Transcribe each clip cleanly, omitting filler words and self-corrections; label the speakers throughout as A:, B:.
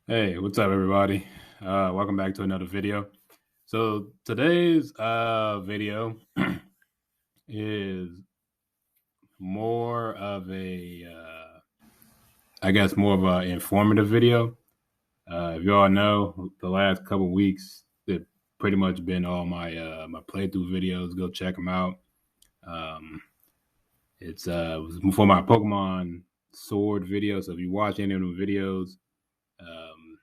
A: Hey, what's up, everybody? Welcome back to another video. So today's video is more of I guess, more of a informative video. If you all know, the last couple weeks, they've pretty much been all my playthrough videos. Go check them out. Um, it was for my Pokemon Sword video. So if you watch any of them videos, um,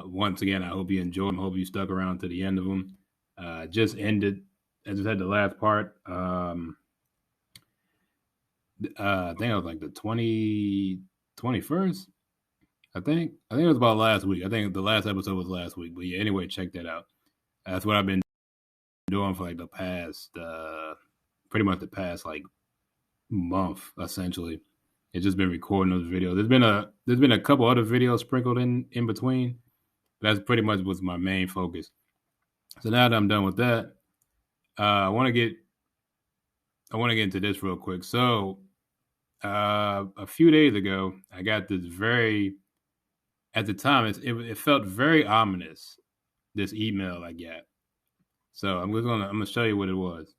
A: once again, I hope you enjoyed them. Hope you stuck around to the end of them. Just ended. I just had the last part. I think it was like the 21st. I think it was about last week. I think the last episode was last week. But yeah, anyway, check that out. That's what I've been doing for like the past, pretty much the past like month, essentially. It's just been recording those videos. There's been a couple other videos sprinkled in between. That's pretty much was my main focus. So now that I'm done with that, I want to get into this real quick. So a few days ago, I got this very at the time it felt very ominous. This email I got. So I'm gonna show you what it was.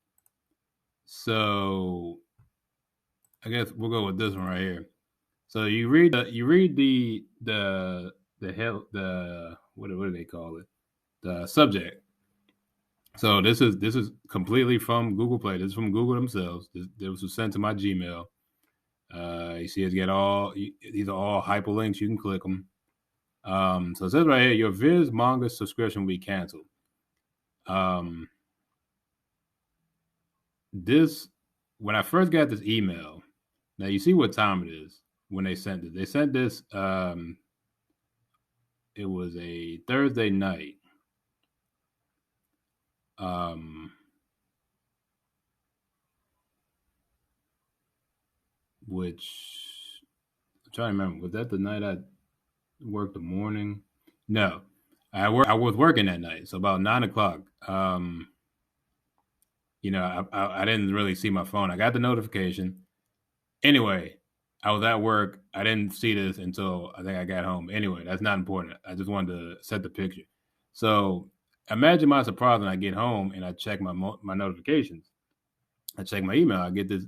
A: So I guess we'll go with this one right here. So you read the hell the what do they call it, the subject. So this is completely from Google Play. This is from Google themselves. This was sent to my Gmail. You see, these are all hyperlinks. You can click them. So it says right here, your Viz manga subscription will be canceled. Um, this When I first got this email. Now you see what time it is when they sent it. They sent this. It was a Thursday night. Um, which I'm trying to remember. Was that the night I worked the morning? No, I was working that night, so about 9 o'clock. I didn't really see my phone. I got the notification. Anyway, I was at work. I didn't see this until I think I got home. Anyway, that's not important. I just wanted to set the picture. So imagine my surprise when I get home and I check my notifications. I check my email. I get this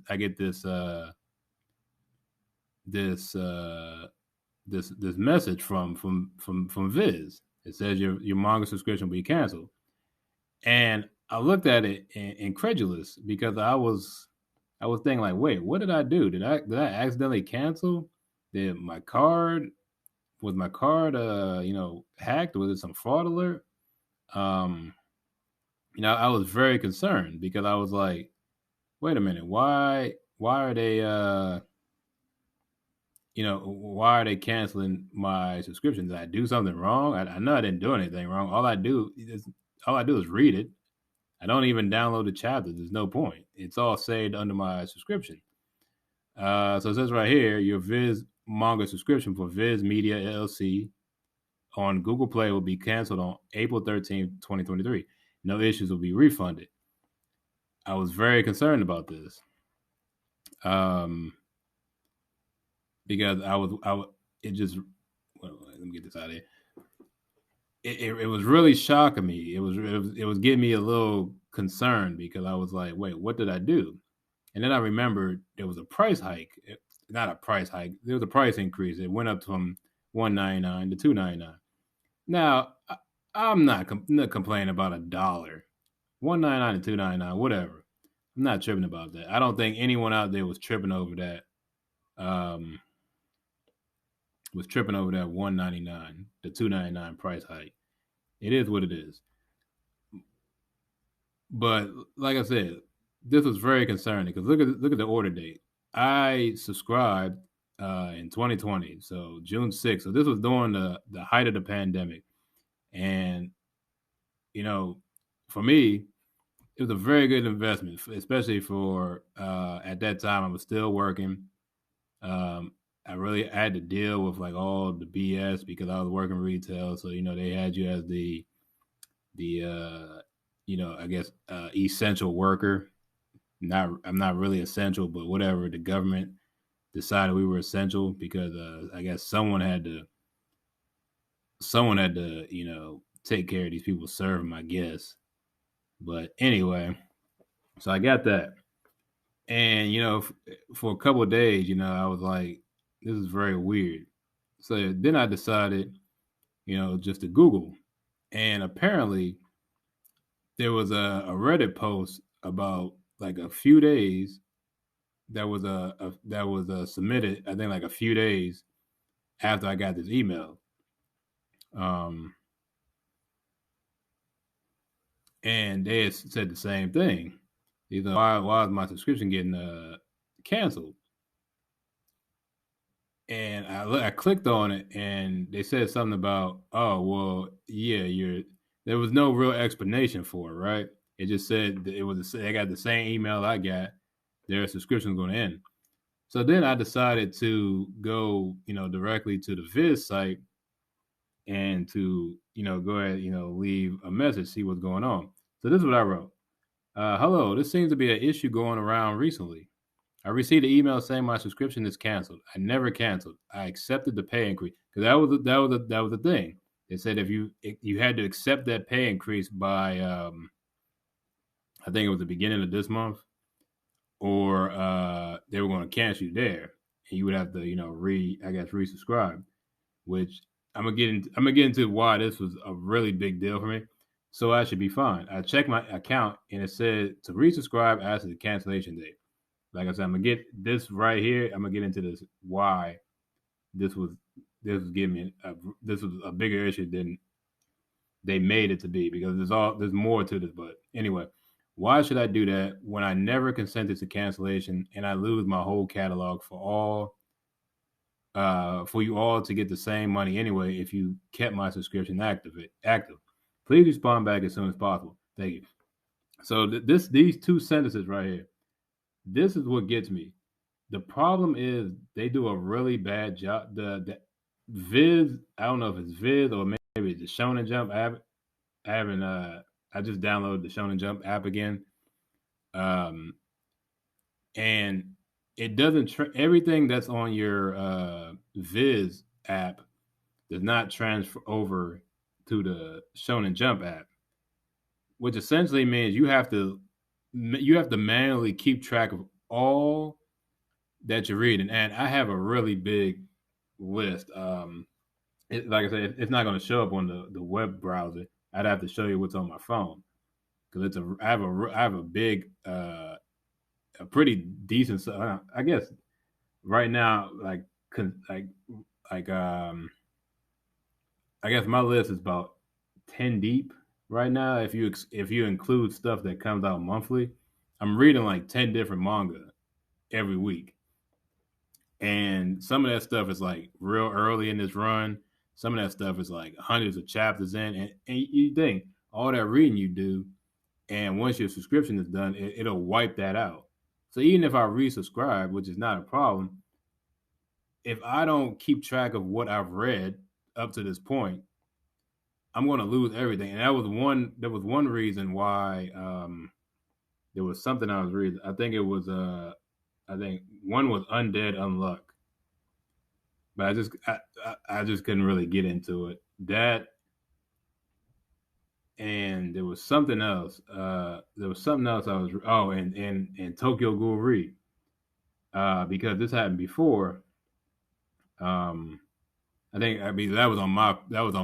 A: message from Viz. It says your manga subscription will be canceled. And I looked at it incredulous because I was thinking like, wait, what did I do? Did I accidentally cancel? Did my card Was my card hacked? Was it some fraud alert? Um, I was very concerned because I was like, wait a minute, why are they why are they canceling my subscription? Did I do something wrong? I know I didn't do anything wrong. All I do is read it. I don't even download the chapter. There's no point. It's all saved under my subscription. So it says right here, your Viz manga subscription for Viz Media LLC on Google Play will be canceled on April 13th, 2023. No issues will be refunded. I was very concerned about this. Because it just, well, let me get this out of here. It was really shocking me. It was getting me a little concerned because I was like, wait, what did I do? And then I remembered there was a price hike. Not a price hike. There was a price increase. It went up from $1.99 to $2.99. Now, I'm not complaining about $1. $1.99 to $2.99, whatever. I'm not tripping about that. I don't think anyone out there was tripping over that. Was tripping over that $1.99 to $2.99 price hike. It is what it is. But like I said, this was very concerning because look at the order date. I subscribed in 2020, so June 6th. So this was during the height of the pandemic, and for me, it was a very good investment, especially for at that time I was still working. I had to deal with like all the BS because I was working retail, so they had you as the I guess essential worker. I'm not really essential, but whatever. The government decided we were essential because I guess someone had to take care of these people, serve them, I guess. But anyway, so I got that, and for a couple of days, I was like, this is very weird. So then I decided, just to Google, and apparently there was a Reddit post about like a few days that was submitted. I think like a few days after I got this email. Um, and they had said the same thing. Why is my subscription getting canceled? And I clicked on it, and they said something about, oh well, yeah, there was no real explanation for it, right? It just said that they got the same email I got. Their subscription is going to end. So then I decided to go, directly to the Viz site and to, go ahead, leave a message, see what's going on. So this is what I wrote. Hello, this seems to be an issue going around recently. I received an email saying my subscription is canceled. I never canceled. I accepted the pay increase because that was the thing. They said if you had to accept that pay increase by I think it was the beginning of this month, or they were going to cancel you there, and you would have to resubscribe. Which I'm gonna get into why this was a really big deal for me. So I should be fine. I checked my account and it said to resubscribe after the cancellation date. Like I said, I'm gonna get this right here. I'm gonna get into this why this was giving me this was a bigger issue than they made it to be, because there's more to this. But anyway, why should I do that when I never consented to cancellation and I lose my whole catalog for you all to get the same money anyway if you kept my subscription active? Please respond back as soon as possible. Thank you. So these two sentences right here, this is what gets me. The problem is they do a really bad job. The Viz, I don't know if it's Viz or maybe it's the Shonen Jump app. I just downloaded the Shonen Jump app again. And it doesn't everything that's on your Viz app does not transfer over to the Shonen Jump app, which essentially means you have to manually keep track of all that you're reading. And I have a really big list. Like I said, it's not going to show up on the web browser. I'd have to show you what's on my phone, because I have a big a pretty decent. I guess right now, like I guess my list is about 10 deep right now. If you include stuff that comes out monthly, I'm reading like 10 different manga every week. And some of that stuff is like real early in this run. Some of that stuff is like hundreds of chapters in. And you think all that reading you do, and once your subscription is done, it'll wipe that out. So even if I resubscribe, which is not a problem, if I don't keep track of what I've read up to this point, I'm going to lose everything. And there was one reason why there was something I was reading. I think it was I think one was Undead Unluck, but I just couldn't really get into it. That, and there was something else. I was and Tokyo Ghoul Re, because this happened before. I mean that was on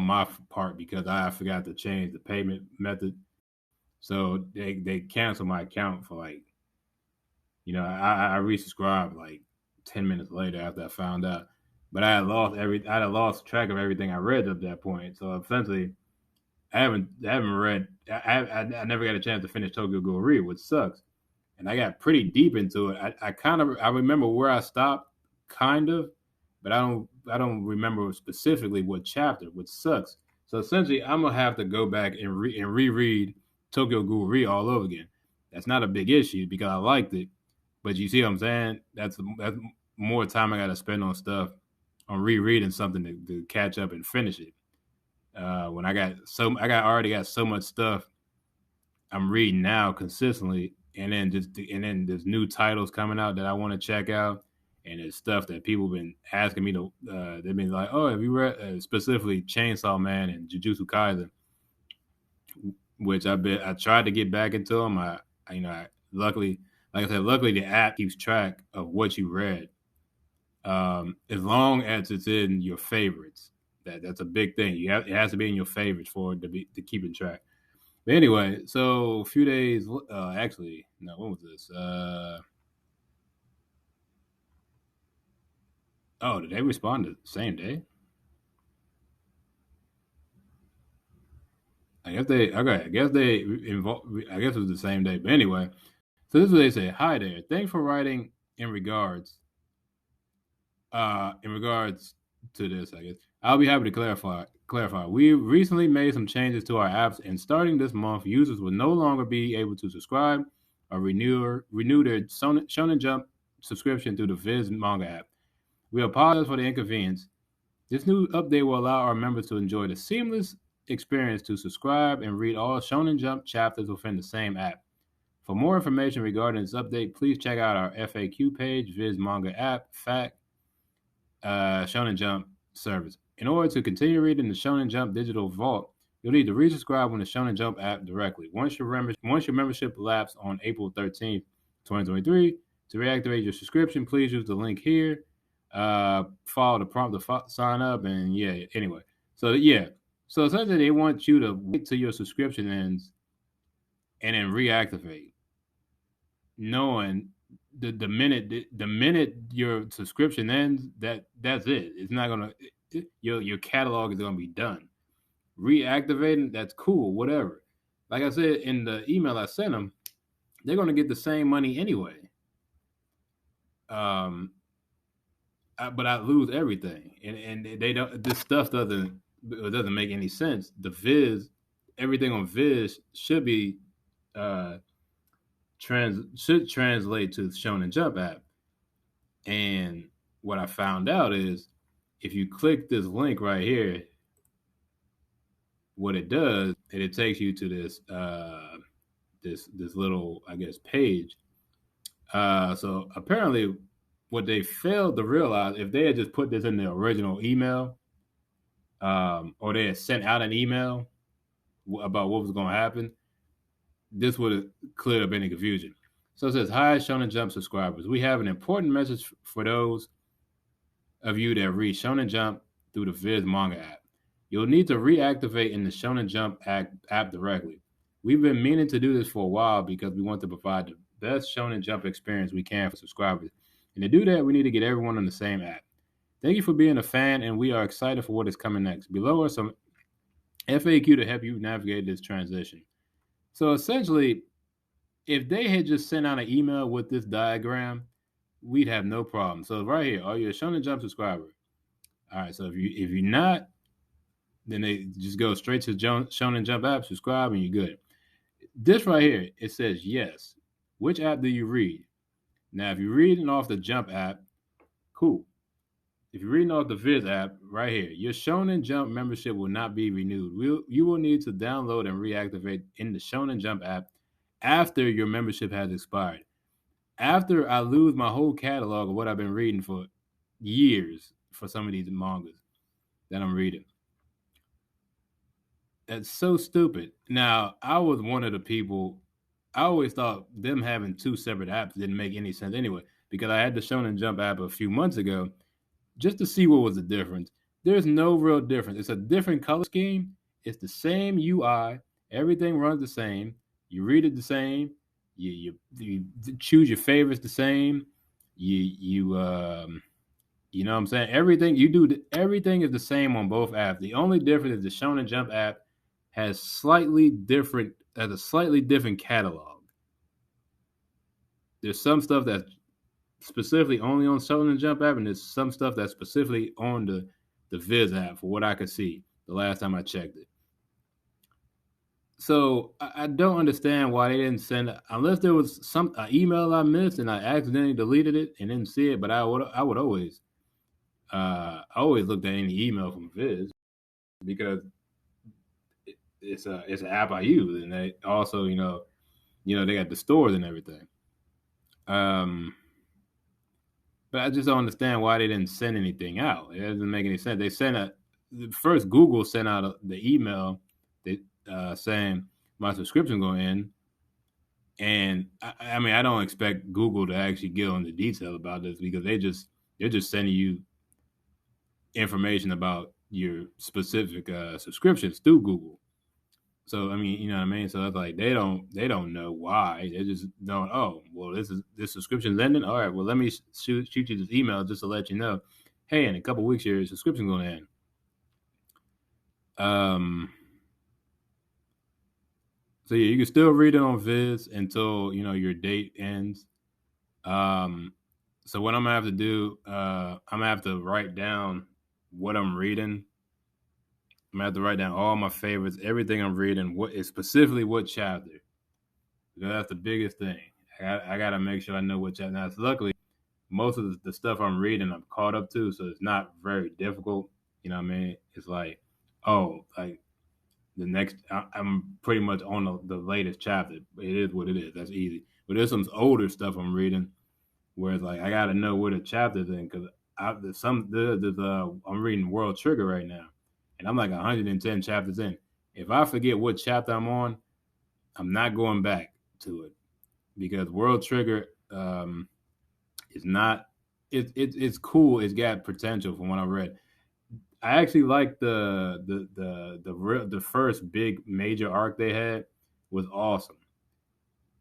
A: my part because I forgot to change the payment method. So they canceled my account for like, I resubscribed like 10 minutes later after I found out. But I had lost track of everything I read up that point. So essentially, I haven't read. I never got a chance to finish Tokyo Ghoul Re, which sucks. And I got pretty deep into it. I remember where I stopped, kind of, but I don't remember specifically what chapter, which sucks. So essentially, I'm gonna have to go back and reread Tokyo Ghoul Re all over again. That's not a big issue because I liked it, but you see what I'm saying? That's more time I got to spend on stuff, on rereading something to catch up and finish it. When I already got so much stuff I'm reading now consistently, and then there's new titles coming out that I want to check out, and it's stuff that people been asking me to. They've been like, "Oh, have you read specifically Chainsaw Man and Jujutsu Kaisen?" Which I tried to get back into them. Luckily, like I said, luckily the app keeps track of what you read. As long as it's in your favorites, that's a big thing. It has to be in your favorites for it to keep in track. But anyway, so a few days, actually, no, when was this? Did they respond the same day? I guess they okay. I guess they involved. I guess it was the same day. But anyway, so this is what they say. Hi there. Thanks for writing in regards. In regards to this, I guess I'll be happy to clarify. We recently made some changes to our apps, and starting this month, users will no longer be able to subscribe or renew their Shonen Jump subscription through the Viz manga app. We apologize for the inconvenience. This new update will allow our members to enjoy the seamless experience to subscribe and read all Shonen Jump chapters within the same app. For more information regarding this update, please check out our FAQ page, Viz Manga app, Fact, Shonen Jump service. In order to continue reading the Shonen Jump digital vault, you'll need to resubscribe on the Shonen Jump app directly. Once your membership lapses on April 13th, 2023, to reactivate your subscription, please use the link here. Follow the prompt to sign up, and anyway. So essentially they want you to wait till your subscription ends and then reactivate, knowing the minute your subscription ends, that's it. It's not gonna your catalog is gonna be done. Reactivating, that's cool, whatever. Like I said in the email I sent them, they're gonna get the same money anyway. But I lose everything, and they don't. This stuff doesn't make any sense. The Viz, everything on Viz should be should translate to the Shonen Jump app. And what I found out is if you click this link right here, what it does, it takes you to this this little, I guess, page. So apparently what they failed to realize, if they had just put this in the original email, or they had sent out an email about what was going to happen, this would have cleared up any confusion. So it says, "Hi, Shonen Jump subscribers. We have an important message for those of you that read Shonen Jump through the Viz manga app. You'll need to reactivate in the Shonen Jump app directly. We've been meaning to do this for a while because we want to provide the best Shonen Jump experience we can for subscribers. And to do that, we need to get everyone on the same app. Thank you for being a fan, and we are excited for what is coming next. Below are some FAQ to help you navigate this transition." So essentially, if they had just sent out an email with this diagram, we'd have no problem. So right here, are you a Shonen Jump subscriber? All right. So if you're not, then they just go straight to Shonen Jump app, subscribe, and you're good. This right here, it says yes. Which app do you read? Now, if you're reading off the Jump app, cool. If you're reading off the Viz app, right here, your Shonen Jump membership will not be renewed. You will need to download and reactivate in the Shonen Jump app after your membership has expired. After I lose my whole catalog of what I've been reading for years for some of these mangas that I'm reading. That's so stupid. Now, I was one of the people, I always thought them having two separate apps didn't make any sense anyway, because I had the Shonen Jump app a few months ago just to see what was the difference. There's no real difference. It's a different color scheme. It's the same UI. Everything runs the same. You read it the same. You choose your favorites the same. You know what I'm saying? Everything you do, everything is the same on both apps. The only difference is the Shonen Jump app has a slightly different catalog. There's some stuff that's specifically only on Shonen Jump app, and there's some stuff that's specifically on the Viz app, for what I could see the last time I checked it. So I don't understand why they didn't send it, unless there was an email I missed and I accidentally deleted it and didn't see it. But I would always looked at any email from Viz because it's an app I use, and they also they got the stores and everything. But I just don't understand why they didn't send anything out. It doesn't make any sense. They sent first Google sent out the email that saying my subscription going to end, and I mean I don't expect Google to actually get on the detail about this because they're just sending you information about your specific subscriptions through Google. So I mean, you know what I mean. So it's like they don't know why. They just don't. Oh, well, this subscription's ending. All right, well, let me shoot you this email just to let you know. Hey, in a couple weeks, your subscription's going to end. So yeah, you can still read it on Viz until your date ends. So what I'm gonna have to do, I'm gonna have to write down what I'm reading. I'm gonna have to write down all my favorites, everything I'm reading, what is specifically what chapter. Because that's the biggest thing. I gotta make sure I know what chapter. Now, luckily, most of the stuff I'm reading, I'm caught up to, so it's not very difficult. You know what I mean? It's like, oh, like the next, I'm pretty much on the latest chapter. It is what it is. That's easy. But there's some older stuff I'm reading where it's like I gotta know where the chapter's in because I'm reading World Trigger right now, and I'm like 110 chapters in. If I forget what chapter I'm on, I'm not going back to it because World Trigger is not. It's cool. It's got potential from what I read. I actually like the first big major arc they had was awesome,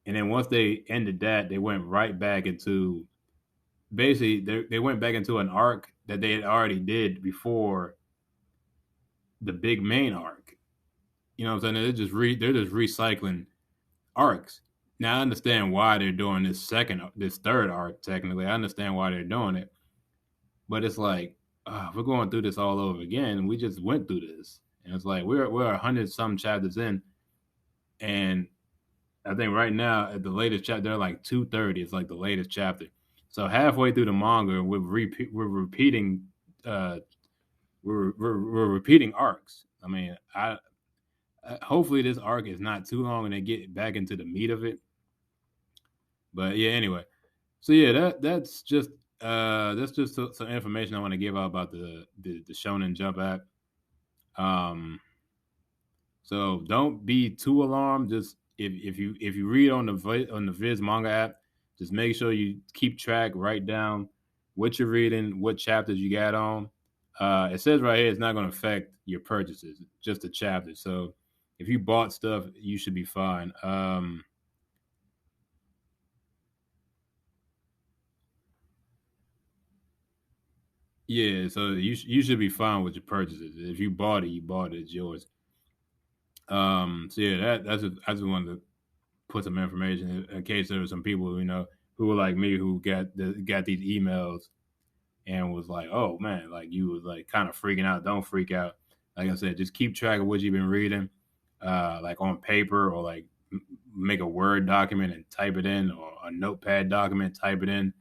A: and then once they ended that, they went right back into basically they went back into an arc that they had already did before the big main arc. You know what I'm saying? They're just recycling arcs. Now I understand why they're doing this third arc. Technically, I understand why they're doing it, but it's like we're going through this all over again. We just went through this, and it's like we're 100 some chapters in, and I think right now at the latest chapter they're like 230. It's like the latest chapter. So halfway through the manga, we're repeating uh, we're repeating arcs. I mean, hopefully this arc is not too long and they get back into the meat of it. But yeah, anyway. So yeah, that's just some information I want to give out about the Shonen Jump app. Um, so don't be too alarmed. Just if you read on the Viz manga app, just make sure you keep track, write down what you're reading, what chapters you got on. It says right here it's not going to affect your purchases, just the chapter. So if you bought stuff, you should be fine. Yeah, so you should be fine with your purchases. If you bought it, you bought it. It's yours. So yeah, I just wanted to put some information in case there were some people who were like me who got these emails and was like, oh man, like you was like kind of freaking out. Don't freak out. Like I said, just keep track of what you've been reading, like on paper or like make a Word document and type it in, or a Notepad document, type it in,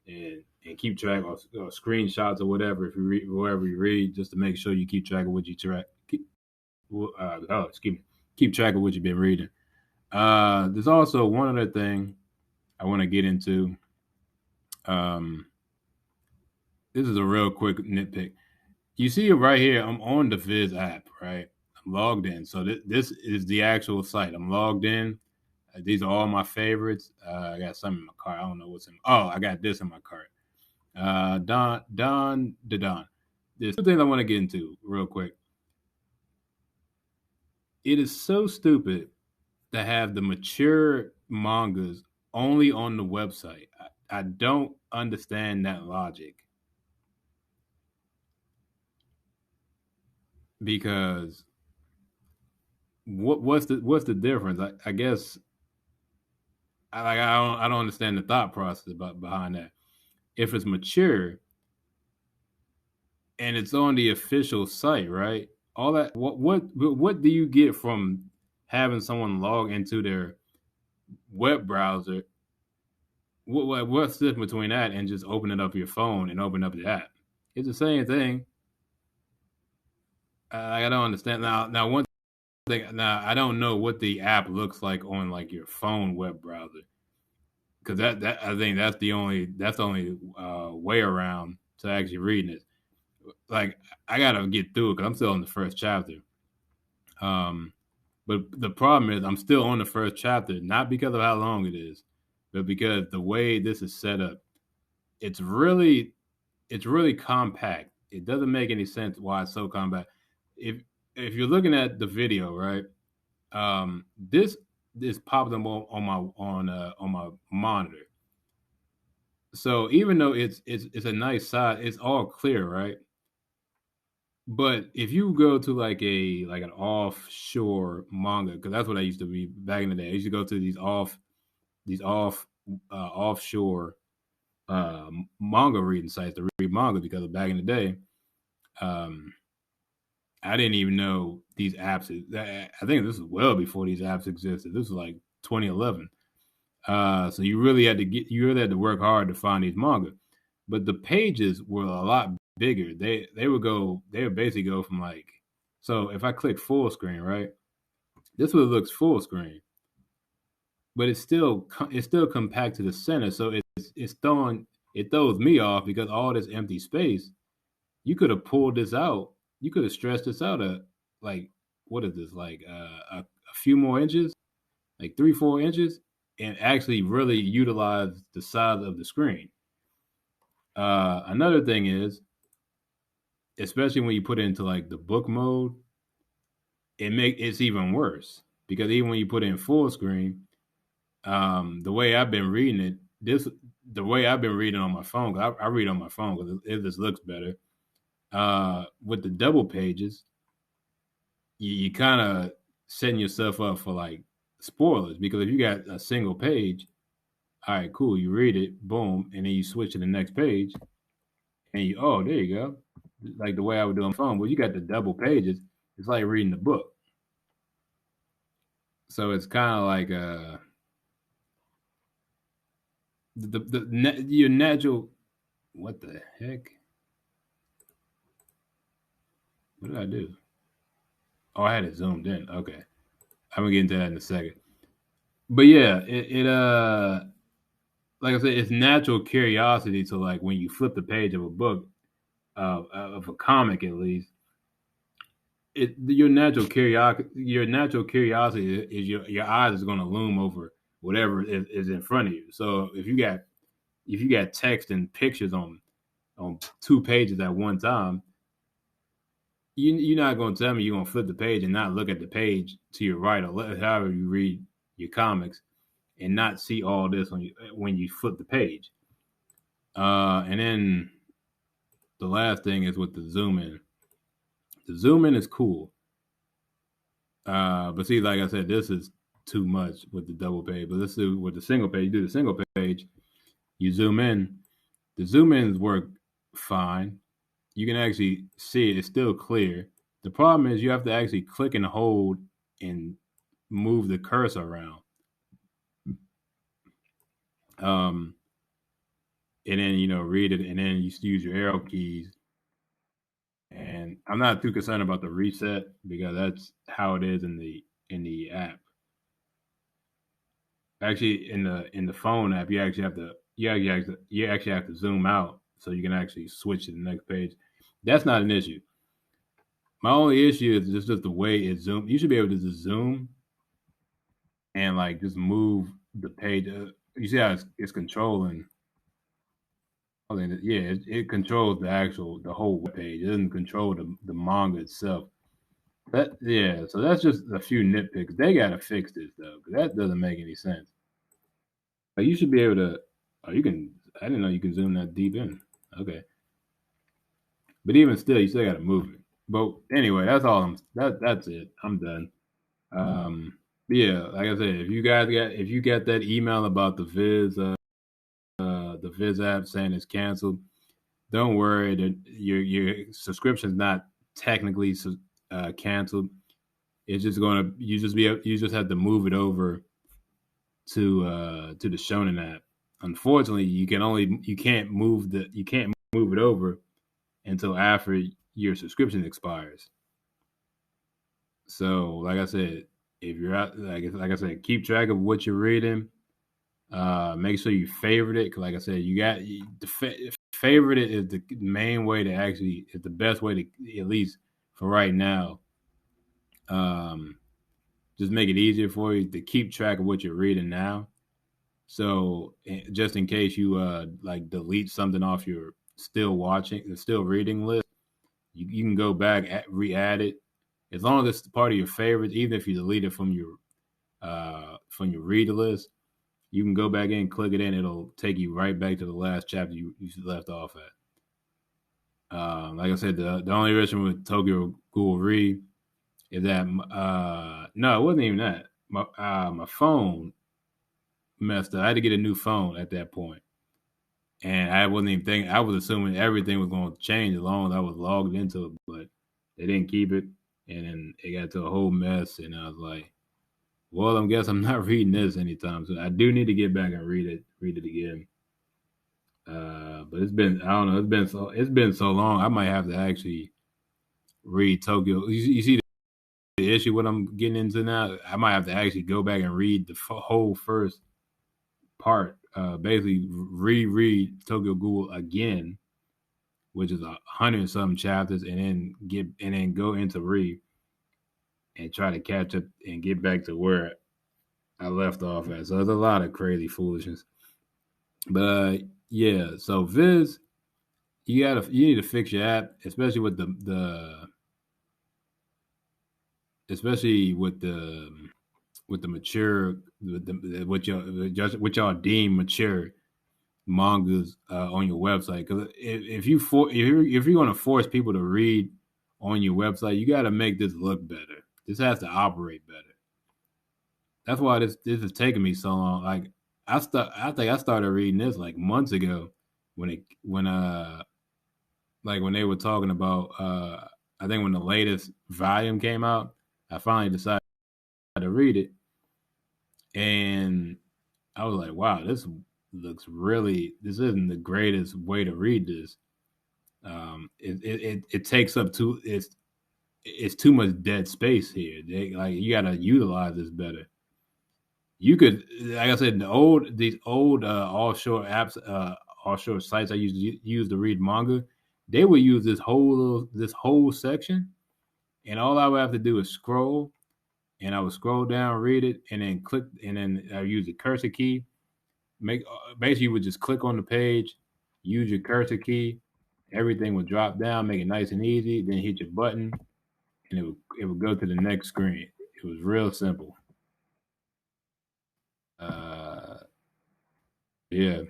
A: and keep track or screenshots or whatever if you read wherever you read, just to make sure you keep track of what you track. Excuse me, keep track of what you've been reading. There's also one other thing I want to get into. Um, this is a real quick nitpick. You see it right here. I'm on the Viz app, right? I'm logged in. So this is the actual site. I'm logged in. These are all my favorites. I got some in my cart. I don't know what's in. Oh, I got this in my cart. Don. There's two things I want to get into real quick. It is so stupid to have the mature mangas only on the website. I don't understand that logic because what's the difference? I guess I don't understand the thought process behind that. If it's mature and it's on the official site, right? All that what do you get from having someone log into their web browser? What's the difference between that and just opening up your phone and open up the app? It's the same thing. I don't understand now. One thing now I don't know what the app looks like on like your phone web browser. because that I think that's the only way around to actually reading it. Like I gotta get through it because I'm still on the first chapter. Um, but the problem is I'm still on the first chapter, not because of how long it is, but because the way this is set up, it's really it's really compact. It doesn't make any sense why it's so compact. If you're looking at the video, right? This popped up on my monitor. So even though it's a nice size, it's all clear, right? But if you go to like an offshore manga, because that's what I used to be back in the day. I used to go to these offshore manga reading sites to read manga because back in the day, um, I didn't even know these apps. I think this was well before these apps existed. This was like 2011. So you really had to work hard to find these manga, but the pages were a lot bigger. They would basically go from like, so if I click full screen, right, this one looks full screen, but it's still compact to the center. So it throws me off because all this empty space. You could have pulled this out. You could have stretched this out like what is this like a few more inches, like 3 4 inches, and actually really utilize the size of the screen. Another thing is, especially when you put it into like the book mode, it's even worse because even when you put it in full screen, the way I've been reading it, the way I've been reading on my phone, I read on my phone because it just looks better. With the double pages, you kind of setting yourself up for like spoilers because if you got a single page, all right, cool, you read it, boom, and then you switch to the next page, and there you go, like the way I would do on phone. But you got the double pages, it's like reading the book. So it's kind of like your natural. What the heck? What did I do? Oh, I had it zoomed in. Okay, I'm gonna get into that in a second. But yeah, like I said, it's natural curiosity to like when you flip the page of a book, of a comic at least. Your natural curiosity is your eyes is going to loom over whatever is in front of you. So if you got text and pictures on 2 pages at one time, you're not going to tell me you're going to flip the page and not look at the page to your right or however you read your comics and not see all this when you flip the page. And then the last thing is with the zoom in. The zoom in is cool. But see, like I said, this is too much with the double page. But let's do with the single page. You do the single page, you zoom in. The zoom ins work fine. You can actually see it. It's still clear. The problem is you have to actually click and hold and move the cursor around. Um, and then read it, and then you use your arrow keys. And I'm not too concerned about the reset because that's how it is in the app. Actually, in the phone app, you actually have to zoom out so you can actually switch to the next page. That's not an issue. My only issue is just the way it zooms. You should be able to just zoom and like just move the page. You see how it's controlling. I mean, yeah, it controls the whole web page. It doesn't control the manga itself. So that's just a few nitpicks. They gotta fix this though, because that doesn't make any sense. Like you should be able to. Oh, you can. I didn't know you can zoom that deep in. Okay, but even still, you still got to move it. But anyway, that's all. That's it. I'm done. Yeah, like I said, if you got that email about the Viz app saying it's canceled, don't worry. That your subscription's not technically canceled. It's just gonna you just have to move it over to the Shonen app. Unfortunately, you can't move it over until after your subscription expires. So, like I said, if you're out, like I said, keep track of what you're reading. Make sure you favorite it. 'Cause like I said, you got favorite it is the main way to actually is the best way to, at least for right now. Just make it easier for you to keep track of what you're reading now. So just in case you like delete something off your still reading list, you can go back, re-add it. As long as it's part of your favorites, even if you delete it from your read list, you can go back in, click it in, it'll take you right back to the last chapter you left off at. Like I said, the only issue with Tokyo Ghoul Re is that no, it wasn't even that. My phone messed up. I had to get a new phone at that point. And I wasn't even thinking. I was assuming everything was going to change as long as I was logged into it, but they didn't keep it, and then it got to a whole mess. And I was like, "Well, I guess I'm not reading this anytime soon. I do need to get back and read it again." But it's been, I don't know, it's been so long. I might have to actually read Tokyo. You see the issue what I'm getting into now. I might have to actually go back and read the whole first part. Basically, reread Tokyo Ghoul again, which is 100 something chapters, and then go into Re and try to catch up and get back to where I left off at. So there's a lot of crazy foolishness. But yeah, so Viz, you need to fix your app, especially with the especially with the mature what y'all deem mature mangas on your website. Because if you're going to force people to read on your website, you got to make this look better. This has to operate better. That's why this is taking me so long. Like I think I started reading this like months ago when they were talking about I think when the latest volume came out, I finally decided to read it, and I was like, wow, this isn't the greatest way to read this. It takes up it's too much dead space here. You got to utilize this better. You could, like I said, these old offshore apps, offshore sites I used to use to read manga, they would use this whole section, and all I would have to do is scroll, and I would scroll down, read it, and then click, and then I use the cursor key. Basically, you would just click on the page, use your cursor key, everything would drop down, make it nice and easy. Then hit your button, and it would go to the next screen. It was real simple. Uh, yeah.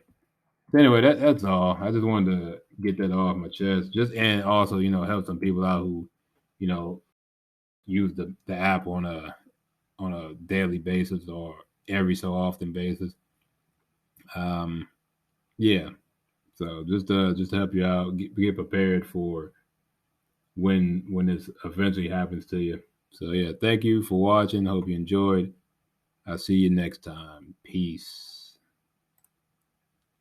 A: Anyway, that's all. I just wanted to get that off my chest. Just and also, help some people out who, you know, use the app on a daily basis or every so often basis. Um, yeah. So just to help you out, get prepared for when this eventually happens to you. So yeah, thank you for watching. Hope you enjoyed. I'll see you next time. Peace.